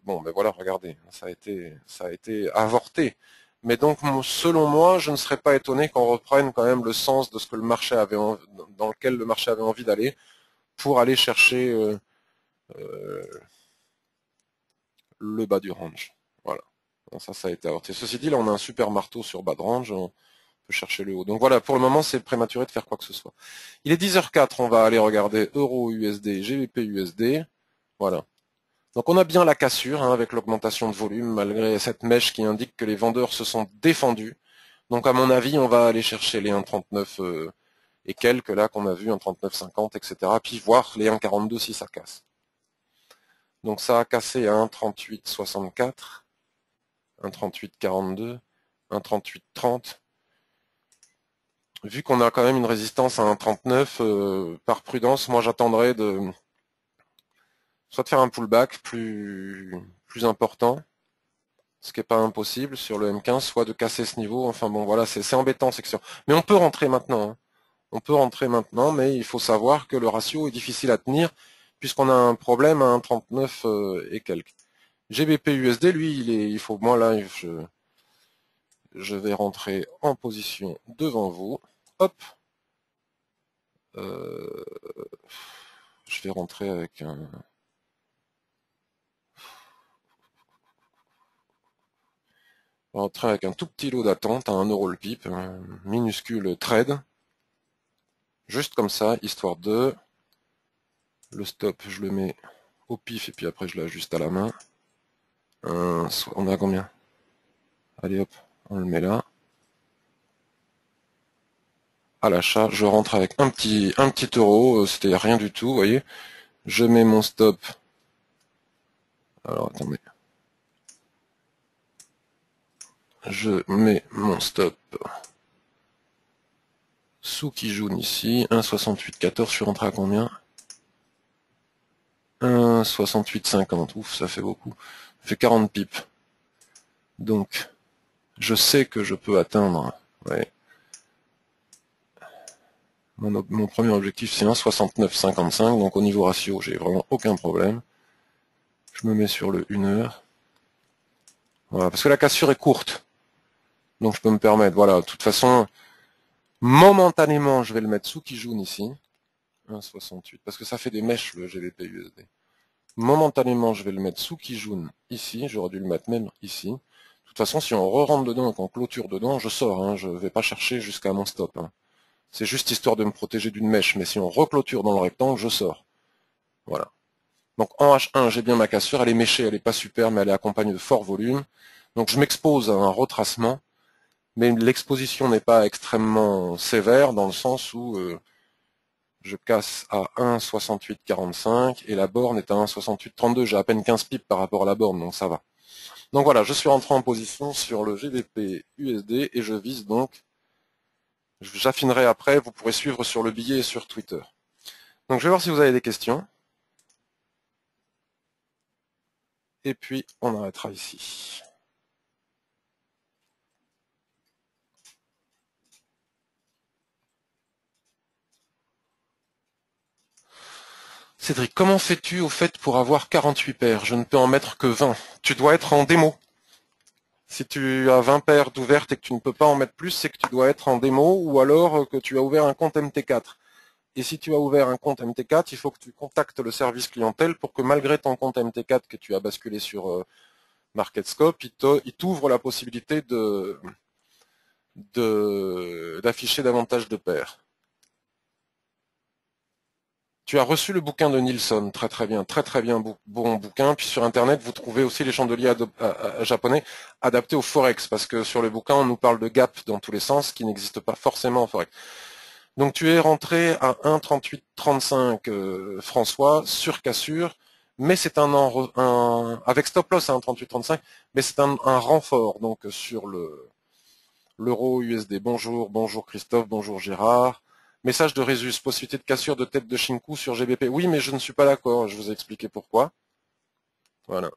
Bon, ben voilà, regardez, ça a été avorté. Mais donc, selon moi, je ne serais pas étonné qu'on reprenne quand même le sens de ce que le marché avait dans lequel le marché avait envie d'aller pour aller chercher euh, le bas du range. Voilà. Bon, ça a été avorté. Ceci dit, là, on a un super marteau sur bas de range. On peut chercher le haut. Donc voilà, pour le moment, c'est prématuré de faire quoi que ce soit. Il est 10h04. On va aller regarder Euro USD, GBP USD. Voilà. Donc on a bien la cassure hein, avec l'augmentation de volume, malgré cette mèche qui indique que les vendeurs se sont défendus. Donc à mon avis, on va aller chercher les 1,39 et quelques là qu'on a vu, 1,39,50, etc. Puis voir les 1,42 si ça casse. Donc ça a cassé à 1,38,64, 1,38,42, 1,38,30. Vu qu'on a quand même une résistance à 1,39, par prudence, moi j'attendrais soit de faire un pullback plus important, ce qui n'est pas impossible sur le M15, soit de casser ce niveau. Enfin bon, voilà, c'est embêtant, section. Mais on peut rentrer maintenant. Hein. On peut rentrer maintenant, mais il faut savoir que le ratio est difficile à tenir, puisqu'on a un problème à 1,39 et quelques. GBP USD, lui, il faut, moi là, je vais rentrer en position devant vous. Hop. Je vais rentrer avec un... On va rentrer avec un tout petit lot d'attente à 1 euro le pipe, un minuscule trade. Juste comme ça, histoire de... Le stop, je le mets au pif et puis après je l'ajuste à la main. On a combien? Allez hop, on le met là. À l'achat, je rentre avec un petit euro, c'était rien du tout, vous voyez. Je mets mon stop. Alors attendez. Je mets mon stop sous qui jaune ici. 1,6814, je suis rentré à combien? 1,6850. Ouf, ça fait beaucoup. Ça fait 40 pips. Donc, je sais que je peux atteindre. Ouais. Mon premier objectif, c'est 1,6955. Donc, au niveau ratio, j'ai vraiment aucun problème. Je me mets sur le 1 heure. Voilà, parce que la cassure est courte. Donc, je peux me permettre. Voilà, de toute façon, momentanément, je vais le mettre sous qui jaune ici. 1,68. Parce que ça fait des mèches, le GBP USD. Momentanément, je vais le mettre sous Kijun ici, j'aurais dû le mettre même ici. De toute façon, si on re-rentre dedans et qu'on clôture dedans, je sors, hein, je ne vais pas chercher jusqu'à mon stop. Hein. C'est juste histoire de me protéger d'une mèche, mais si on reclôture dans le rectangle, je sors. Voilà. Donc en H1, j'ai bien ma cassure, elle est méchée, elle n'est pas super, mais elle est accompagnée de fort volume. Donc je m'expose à un retracement, mais l'exposition n'est pas extrêmement sévère, dans le sens où je casse à 1,6845 et la borne est à 1,6832. J'ai à peine 15 pips par rapport à la borne, donc ça va. Donc voilà, je suis rentré en position sur le GBP USD et je vise donc, j'affinerai après, vous pourrez suivre sur le billet et sur Twitter. Donc je vais voir si vous avez des questions. Et puis on arrêtera ici. Cédric, comment fais-tu au fait pour avoir 48 paires? Je ne peux en mettre que 20. Tu dois être en démo. Si tu as 20 paires d'ouvertes et que tu ne peux pas en mettre plus, c'est que tu dois être en démo ou alors que tu as ouvert un compte MT4. Et si tu as ouvert un compte MT4, il faut que tu contactes le service clientèle pour que malgré ton compte MT4 que tu as basculé sur MarketScope, il t'ouvre la possibilité d'afficher davantage de paires. Tu as reçu le bouquin de Nilsson, très bien, très bien, bon bouquin. Puis sur Internet, vous trouvez aussi les chandeliers japonais adaptés au Forex, parce que sur le bouquin, on nous parle de gap dans tous les sens, qui n'existe pas forcément en Forex. Donc tu es rentré à 1,3835 François, sur cassure, mais c'est avec stop loss à 1,3835, mais c'est un renfort donc sur l'euro USD. Bonjour Christophe, bonjour Gérard. Message de Résus, possibilité de cassure de tête de Shinku sur GBP. Oui, mais je ne suis pas d'accord, je vous ai expliqué pourquoi. Voilà.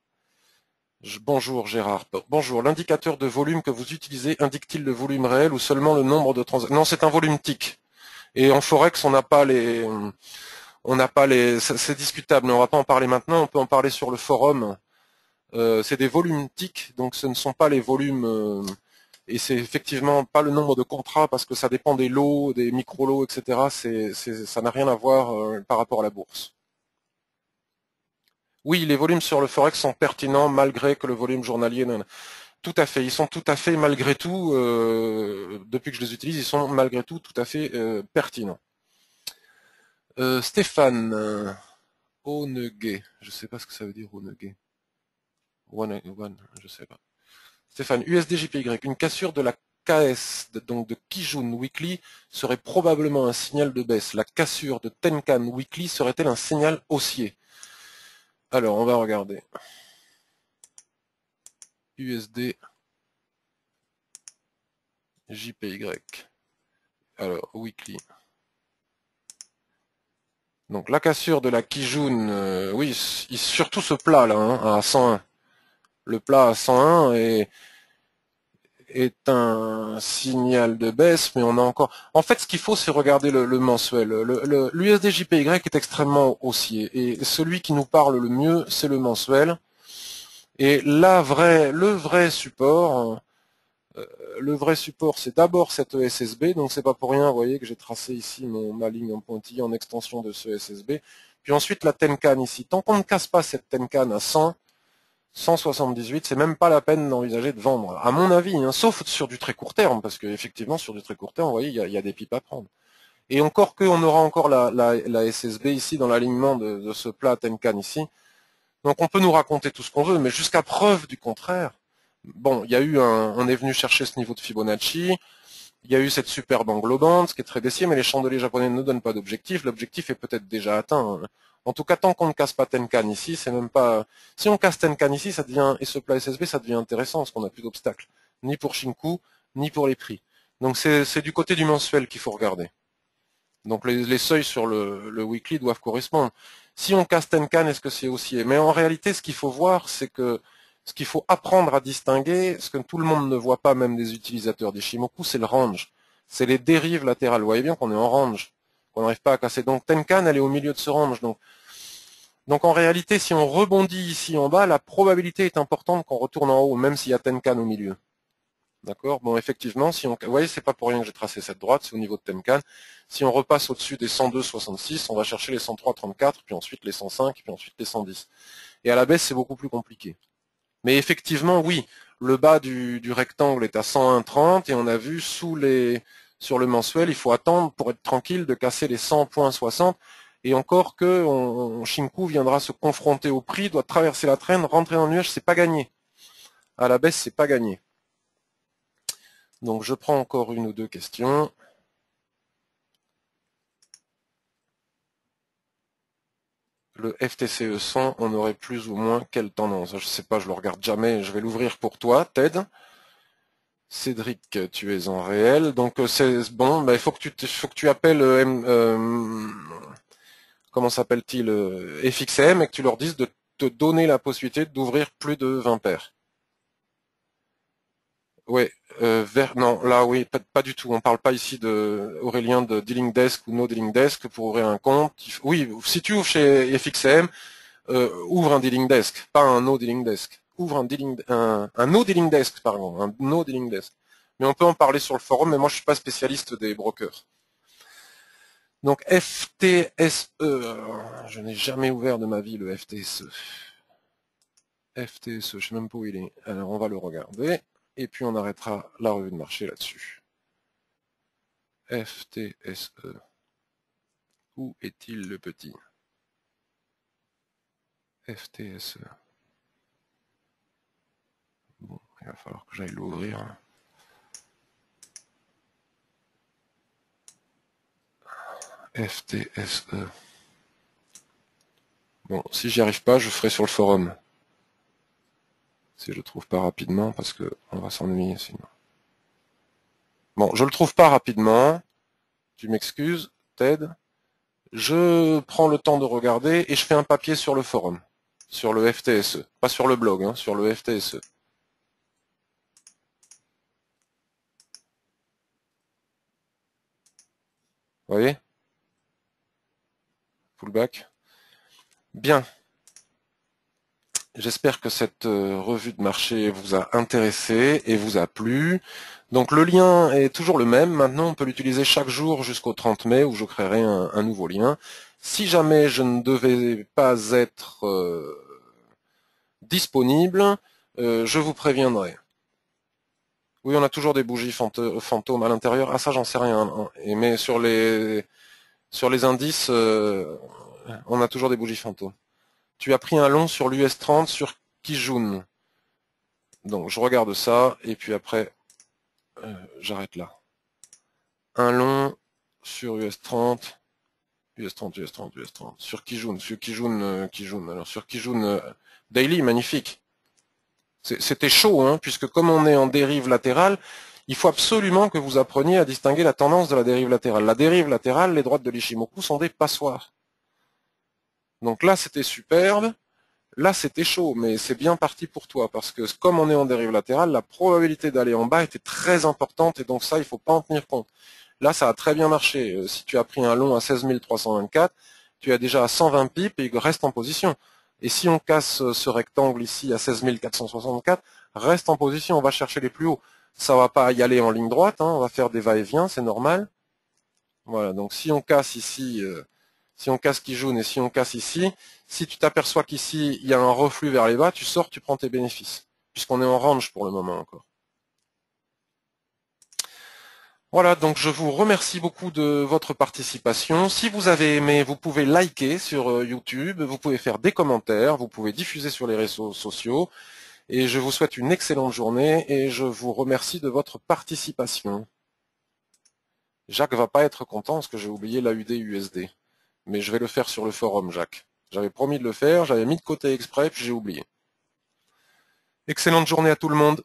Bonjour Gérard. Bonjour, l'indicateur de volume que vous utilisez indique-t-il le volume réel ou seulement le nombre de transactions? Non, c'est un volume TIC. Et en Forex, on n'a pas les... c'est discutable, mais on va pas en parler maintenant, on peut en parler sur le forum. C'est des volumes TIC, donc ce ne sont pas les volumes... et c'est effectivement pas le nombre de contrats parce que ça dépend des lots, des micro-lots, etc. Ça n'a rien à voir par rapport à la bourse. Oui, les volumes sur le Forex sont pertinents malgré que le volume journalier... Tout à fait, ils sont tout à fait malgré tout, depuis que je les utilise, ils sont malgré tout à fait pertinents. Stéphane Onegay, je sais pas ce que ça veut dire Onegay. One, je sais pas. Stéphane, USDJPY, une cassure de la KS, donc de Kijun Weekly, serait probablement un signal de baisse. La cassure de Tenkan Weekly serait-elle un signal haussier? Alors, on va regarder. USD JPY. Alors, Weekly. Donc la cassure de la Kijun, oui, surtout ce plat là, hein, à 101. Le plat à 101 est un signal de baisse, mais on a encore... En fait, ce qu'il faut, c'est regarder le mensuel. L'USDJPY est extrêmement haussier, et celui qui nous parle le mieux, c'est le mensuel. Et le vrai support, c'est d'abord cette ESSB, donc c'est pas pour rien, vous voyez que j'ai tracé ici ma ligne en pointillé en extension de ce ESSB. Puis ensuite la Tenkan ici. Tant qu'on ne casse pas cette Tenkan à 100, 178, c'est même pas la peine d'envisager de vendre, à mon avis, hein, sauf sur du très court terme, parce que effectivement sur du très court terme, vous voyez, il y a des pipes à prendre. Et encore que on aura encore la SSB ici dans l'alignement de ce plat Tenkan ici. Donc on peut nous raconter tout ce qu'on veut, mais jusqu'à preuve du contraire. Bon, il y a eu on est venu chercher ce niveau de Fibonacci, il y a eu cette superbe englobante, ce qui est très baissier, mais les chandeliers japonais ne donnent pas d'objectif. L'objectif est peut-être déjà atteint. En tout cas, tant qu'on ne casse pas Tenkan ici, c'est même pas. Si on casse Tenkan ici, ça devient, et ce plat SSB, ça devient intéressant, parce qu'on n'a plus d'obstacles, ni pour Shinku, ni pour les prix. Donc c'est du côté du mensuel qu'il faut regarder. Donc les seuils sur le weekly doivent correspondre. Si on casse Tenkan, est-ce que c'est haussier? Mais en réalité, ce qu'il faut voir, c'est que ce qu'il faut apprendre à distinguer, ce que tout le monde ne voit pas, même des utilisateurs d'Ishimoku, c'est le range. C'est les dérives latérales. Vous voyez bien qu'on est en range, qu'on n'arrive pas à casser. Donc Tenkan, elle est au milieu de ce range. Donc en réalité, si on rebondit ici en bas, la probabilité est importante qu'on retourne en haut, même s'il y a Tenkan au milieu. D'accord. Bon, effectivement, si on, vous voyez, c'est pas pour rien que j'ai tracé cette droite, c'est au niveau de Tenkan. Si on repasse au-dessus des 102,66, on va chercher les 103,34, puis ensuite les 105, puis ensuite les 110. Et à la baisse, c'est beaucoup plus compliqué. Mais effectivement, oui, le bas du rectangle est à 101,30 et on a vu sur le mensuel, il faut attendre pour être tranquille de casser les 100,60 et encore que Shinku viendra se confronter au prix, doit traverser la traîne, rentrer dans le nuage, c'est pas gagné. À la baisse, c'est pas gagné. Donc je prends encore une ou deux questions. Le FTCE 100, on aurait plus ou moins quelle tendance? Je sais pas, je le regarde jamais. Je vais l'ouvrir pour toi, Ted. Cédric, tu es en réel. Donc c'est bon, bah, il faut que tu appelles comment s'appelle-t-il FXM et que tu leur dises de te donner la possibilité d'ouvrir plus de 20 paires. Oui, non, là oui, pas du tout. On parle pas ici de Aurélien de Dealing Desk ou No Dealing Desk pour ouvrir un compte. Oui, si tu ouvres chez FXM, ouvre un Dealing Desk, pas un No Dealing Desk. Ouvre un No Dealing Desk, pardon, un No Dealing Desk. Mais on peut en parler sur le forum, mais moi je suis pas spécialiste des brokers. Donc FTSE, je n'ai jamais ouvert de ma vie le FTSE. FTSE, je sais même pas où il est. Alors on va le regarder. Et puis on arrêtera la revue de marché là-dessus. FTSE. Où est-il le petit? FTSE. Bon, il va falloir que j'aille l'ouvrir. FTSE. Bon, si j'y arrive pas, je ferai sur le forum. Si je le trouve pas rapidement, parce que on va s'ennuyer sinon. Bon, je le trouve pas rapidement. Tu m'excuses, Ted. Je prends le temps de regarder et je fais un papier sur le forum, sur le FTSE, pas sur le blog, hein, sur le FTSE. Vous voyez? Pullback. Bien. J'espère que cette revue de marché vous a intéressé et vous a plu. Donc le lien est toujours le même. Maintenant, on peut l'utiliser chaque jour jusqu'au 30 mai où je créerai un nouveau lien. Si jamais je ne devais pas être disponible, je vous préviendrai. Oui, on a toujours des bougies fantômes à l'intérieur. Ah ça, j'en sais rien. Mais sur les indices, on a toujours des bougies fantômes. Tu as pris un long sur l'US 30 sur Kijun. Donc je regarde ça et puis après j'arrête là. Un long sur US 30, US 30, US 30, US 30. Sur Kijun, Kijun. Alors sur Kijun Daily, magnifique. C'était chaud, hein, puisque comme on est en dérive latérale, il faut absolument que vous appreniez à distinguer la tendance de la dérive latérale. La dérive latérale, les droites de l'Ishimoku sont des passoires. Donc là, c'était superbe. Là, c'était chaud, mais c'est bien parti pour toi, parce que comme on est en dérive latérale, la probabilité d'aller en bas était très importante, et donc ça, il faut pas en tenir compte. Là, ça a très bien marché. Si tu as pris un long à 16 324, tu as déjà à 120 pips et il reste en position. Et si on casse ce rectangle ici à 16 464, reste en position, on va chercher les plus hauts. Ça va pas y aller en ligne droite, hein, on va faire des va-et-vient, c'est normal. Voilà, donc si on casse ici, si on casse Kijun et si on casse ici, Si tu t'aperçois qu'ici, il y a un reflux vers les bas, tu sors, tu prends tes bénéfices, puisqu'on est en range pour le moment encore. Voilà, donc je vous remercie beaucoup de votre participation. Si vous avez aimé, vous pouvez liker sur YouTube, vous pouvez faire des commentaires, vous pouvez diffuser sur les réseaux sociaux. Et je vous souhaite une excellente journée et je vous remercie de votre participation. Jacques va pas être content parce que j'ai oublié l'AUD USD. Mais je vais le faire sur le forum, Jacques. J'avais promis de le faire, j'avais mis de côté exprès, puis j'ai oublié. Excellente journée à tout le monde.